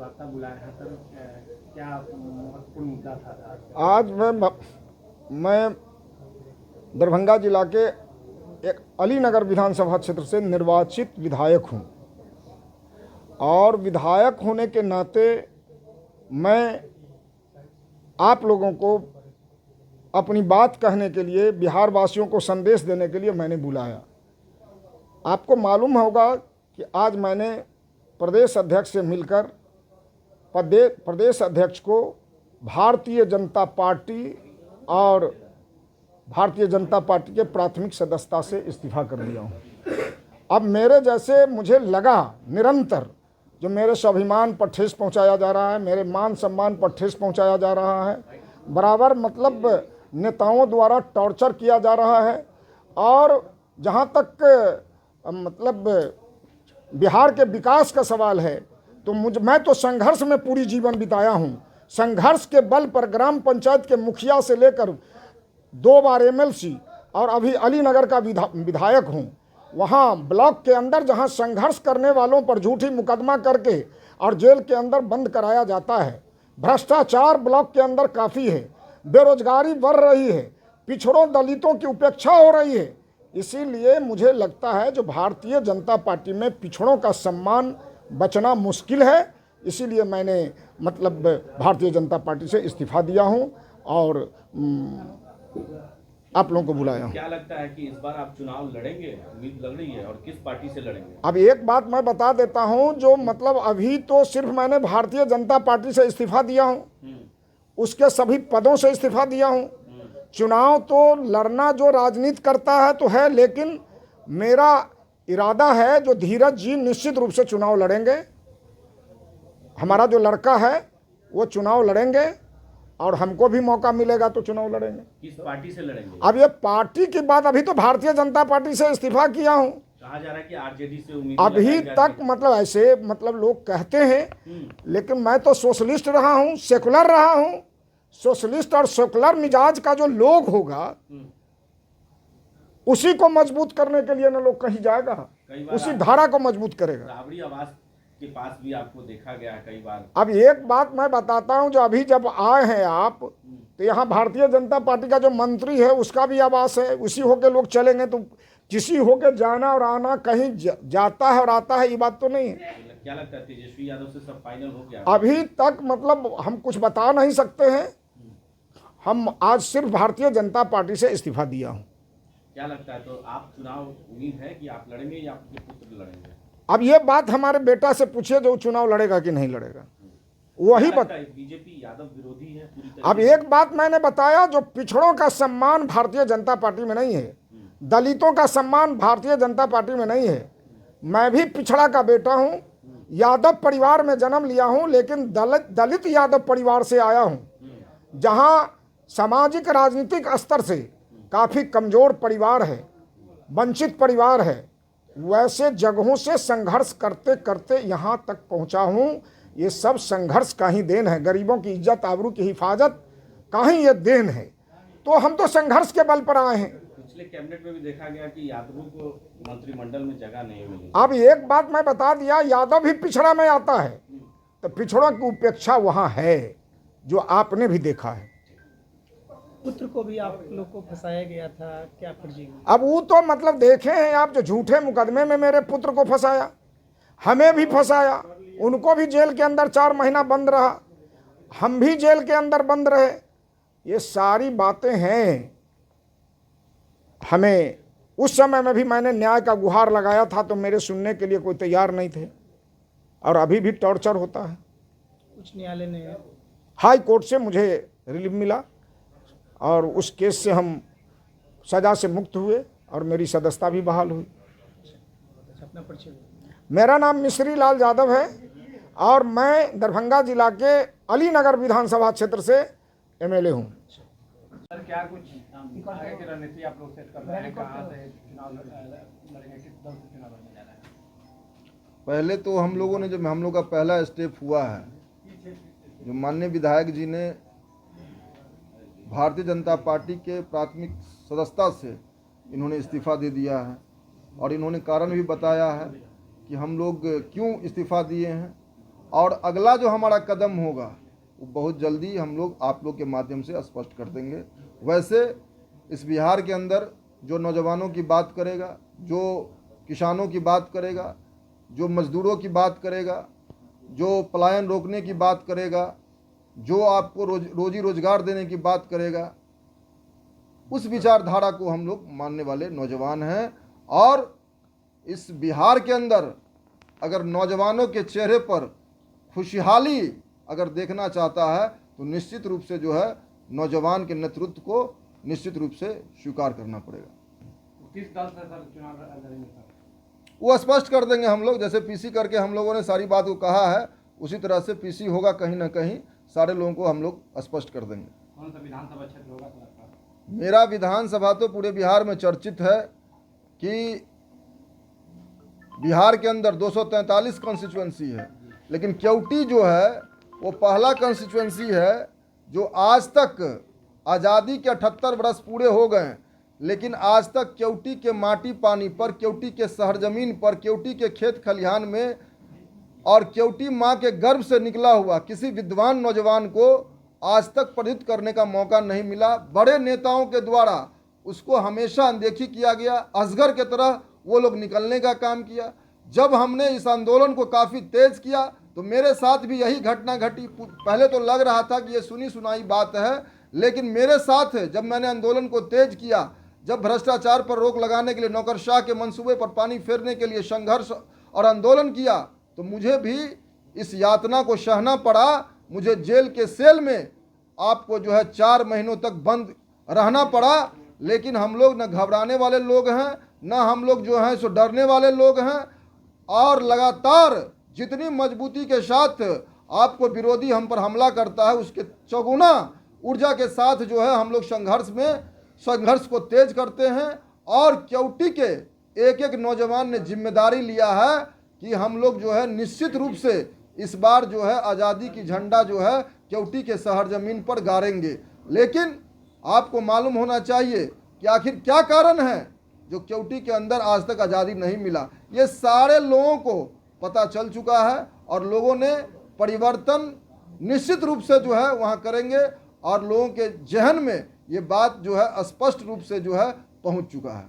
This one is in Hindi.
वार्ता बुलाया है सर, क्या महत्वपूर्ण मुद्दा था? आज मैं दरभंगा जिला के एक अलीनगर विधानसभा क्षेत्र से निर्वाचित विधायक हूं और विधायक होने के नाते मैं आप लोगों को अपनी बात कहने के लिए, बिहार वासियों को संदेश देने के लिए मैंने बुलाया। आपको मालूम होगा कि आज मैंने प्रदेश अध्यक्ष से मिलकर प्रदेश अध्यक्ष को भारतीय जनता पार्टी और भारतीय जनता पार्टी के प्राथमिक सदस्यता से इस्तीफा कर दिया हूँ। अब मेरे जैसे मुझे लगा निरंतर जो मेरे स्वाभिमान पर ठेस पहुँचाया जा रहा है, मेरे मान सम्मान पर ठेस पहुँचाया जा रहा है, बराबर मतलब नेताओं द्वारा टॉर्चर किया जा रहा है। और जहाँ तक मतलब बिहार के विकास का सवाल है तो मैं तो संघर्ष में पूरी जीवन बिताया हूँ। संघर्ष के बल पर ग्राम पंचायत के मुखिया से लेकर 2 बार एमएलसी और अभी अलीनगर का विधायक हूँ। वहाँ ब्लॉक के अंदर जहाँ संघर्ष करने वालों पर झूठी मुकदमा करके और जेल के अंदर बंद कराया जाता है, भ्रष्टाचार ब्लॉक के अंदर काफ़ी है, बेरोजगारी बढ़ रही है, पिछड़ों दलितों की उपेक्षा हो रही है। इसीलिए मुझे लगता है जो भारतीय जनता पार्टी में पिछड़ों का सम्मान बचना मुश्किल है। इसीलिए मैंने मतलब भारतीय जनता पार्टी से इस्तीफा दिया हूं और आप लोगों को बुलाया हूं। क्या लगता है कि इस बार आप चुनाव लड़ेंगे? उम्मीद लग रही है, और किस पार्टी से लड़ेंगे? अब एक बात मैं बता देता हूं, जो मतलब अभी तो सिर्फ मैंने भारतीय जनता पार्टी से इस्तीफा दिया हूं, उसके सभी पदों से इस्तीफा दिया हूं। चुनाव तो लड़ना जो राजनीति करता है तो है, लेकिन मेरा इरादा है जो धीरज जी निश्चित रूप से चुनाव लड़ेंगे। हमारा जो लड़का है वो चुनाव लड़ेंगे और हमको भी मौका मिलेगा तो चुनाव लड़ेंगे। किस पार्टी से लड़ेंगे? अब ये पार्टी की बात, अभी तो भारतीय जनता पार्टी से इस्तीफा किया हूँ। कहा जा रहा है कि आरजेडी से उम्मीद अभी तक मतलब ऐसे मतलब लोग कहते हैं, लेकिन मैं तो सोशलिस्ट रहा हूँ, सेकुलर रहा हूँ। सोशलिस्ट और सेकुलर मिजाज का जो लोग होगा उसी को मजबूत करने के लिए ना लोग कहीं जाएगा, उसी धारा को मजबूत करेगा। राबड़ी आवास के पास भी आपको देखा गया है कई बार। अब एक बात मैं बताता हूं, जो अभी जब आए हैं आप तो यहाँ भारतीय जनता पार्टी का जो मंत्री है उसका भी आवास है, उसी होके लोग चलेंगे तो किसी होके जाना और आना कहीं जाता है और आता है, ये बात तो नहीं है। क्या लगता है तेजस्वी यादव से सब फाइनल हो गया? अभी तक मतलब हम कुछ बता नहीं सकते हैं। हम आज सिर्फ भारतीय जनता पार्टी से इस्तीफा दिया हूँ। क्या लगता है, तो आप चुनाव उम्मीद है कि आप लड़ेंगे या आपके पुत्र लड़ेंगे? अब ये बात हमारे बेटा से पूछिए जो चुनाव लड़ेगा कि नहीं लड़ेगा, वही बीजेपी यादव विरोधी है पूरी तरह। अब एक बात मैंने बताया, जो पिछड़ों का सम्मान भारतीय जनता पार्टी में नहीं है, दलितों का सम्मान भारतीय जनता पार्टी में नहीं है। मैं भी पिछड़ा का बेटा हूँ, यादव परिवार में जन्म लिया हूँ, लेकिन दलित यादव परिवार से आया हूँ, जहाँ सामाजिक राजनीतिक स्तर से काफ़ी कमज़ोर परिवार है, वंचित परिवार है। वैसे जगहों से संघर्ष करते करते यहाँ तक पहुँचा हूँ। ये सब संघर्ष का ही देन है, गरीबों की इज्जत आबरू की हिफाजत का ही ये देन है। तो हम तो संघर्ष के बल पर आए हैं। पिछले कैबिनेट में भी देखा गया कि यादवों को मंत्रिमंडल में जगह नहीं मिली। अब एक बात मैं बता दिया, यादव भी पिछड़ा में आता है, तो पिछड़ों की उपेक्षा वहाँ है, जो आपने भी देखा है। पुत्र को भी आप लोग को फंसाया गया था, क्या फर्जी? अब वो तो मतलब देखे हैं आप, जो झूठे मुकदमे में मेरे पुत्र को फंसाया, हमें भी फंसाया, उनको भी जेल के अंदर 4 महीना बंद रहा, हम भी जेल के अंदर बंद रहे। ये सारी बातें हैं। हमें उस समय में भी मैंने न्याय का गुहार लगाया था तो मेरे सुनने के लिए कोई तैयार नहीं थे, और अभी भी टॉर्चर होता है। उच्च न्यायालय ने, हाई कोर्ट से मुझे रिलीफ मिला और उस केस से हम सज़ा से मुक्त हुए और मेरी सदस्यता भी बहाल हुई। अपना परिचय? मेरा नाम मिश्री लाल यादव है और मैं दरभंगा जिला के अलीनगर विधानसभा क्षेत्र से एमएलए हूँ। सर, क्या कुछ आगे की रणनीति आप लोग सेट कर रहे हैं? कहाँ से चुनाव लड़ेंगे, किस दल से चुनाव लड़ने जा रहे हैं? पहले तो हम लोगों ने, जब हम लोग का पहला स्टेप हुआ है, जो माननीय विधायक जी ने भारतीय जनता पार्टी के प्राथमिक सदस्यता से इन्होंने इस्तीफा दे दिया है, और इन्होंने कारण भी बताया है कि हम लोग क्यों इस्तीफा दिए हैं और अगला जो हमारा कदम होगा वो बहुत जल्दी हम लोग आप लोग के माध्यम से स्पष्ट कर देंगे। वैसे इस बिहार के अंदर जो नौजवानों की बात करेगा, जो किसानों की बात करेगा, जो मजदूरों की बात करेगा, जो पलायन रोकने की बात करेगा, जो आपको रोजी रोजगार देने की बात करेगा, उस विचारधारा को हम लोग मानने वाले नौजवान हैं। और इस बिहार के अंदर अगर नौजवानों के चेहरे पर खुशहाली अगर देखना चाहता है तो निश्चित रूप से जो है नौजवान के नेतृत्व को निश्चित रूप से स्वीकार करना पड़ेगा। किस दल से सर चुनाव लड़ेंगे सर? वो स्पष्ट कर देंगे हम लोग, जैसे पीसी करके हम लोगों ने सारी बात को कहा है उसी तरह से पीसी होगा, कहीं ना कहीं सारे लोगों को हम लोग स्पष्ट कर देंगे। कौन सा विधानसभा क्षेत्र होगा सर आपका? मेरा विधानसभा तो पूरे बिहार में चर्चित है कि बिहार के अंदर 243 कॉन्स्टिट्यूएंसी है, लेकिन केवटी जो है वो पहला कॉन्स्टिट्यूएंसी है जो आज तक आज़ादी के 78 वर्ष पूरे हो गए, लेकिन आज तक केवटी के माटी पानी पर, केवटी के शहर जमीन पर, केवटी के खेत खलिहान में और केवटी माँ के गर्भ से निकला हुआ किसी विद्वान नौजवान को आज तक प्रदीप्त करने का मौका नहीं मिला। बड़े नेताओं के द्वारा उसको हमेशा अनदेखी किया गया, असगर के तरह वो लोग निकलने का काम किया। जब हमने इस आंदोलन को काफ़ी तेज किया तो मेरे साथ भी यही घटना घटी। पहले तो लग रहा था कि ये सुनी सुनाई बात है, लेकिन मेरे साथ जब मैंने आंदोलन को तेज किया, जब भ्रष्टाचार पर रोक लगाने के लिए, नौकरशाह के मंसूबे पर पानी फेरने के लिए संघर्ष और आंदोलन किया, तो मुझे भी इस यातना को सहना पड़ा। मुझे जेल के सेल में आपको जो है 4 महीनों तक बंद रहना पड़ा, लेकिन हम लोग न घबराने वाले लोग हैं, न हम लोग जो हैं सो डरने वाले लोग हैं। और लगातार जितनी मजबूती के साथ आपको विरोधी हम पर हमला करता है, उसके चौगुना ऊर्जा के साथ जो है हम लोग संघर्ष को तेज करते हैं। और केवटी के एक एक नौजवान ने जिम्मेदारी लिया है कि हम लोग जो है निश्चित रूप से इस बार जो है आज़ादी की झंडा जो है केवटी के शहर जमीन पर गाड़ेंगे। लेकिन आपको मालूम होना चाहिए कि आखिर क्या कारण है जो केवटी के अंदर आज तक आज़ादी नहीं मिला। ये सारे लोगों को पता चल चुका है और लोगों ने परिवर्तन निश्चित रूप से जो है वहाँ करेंगे और लोगों के जहन में ये बात जो है स्पष्ट रूप से जो है पहुँच चुका है।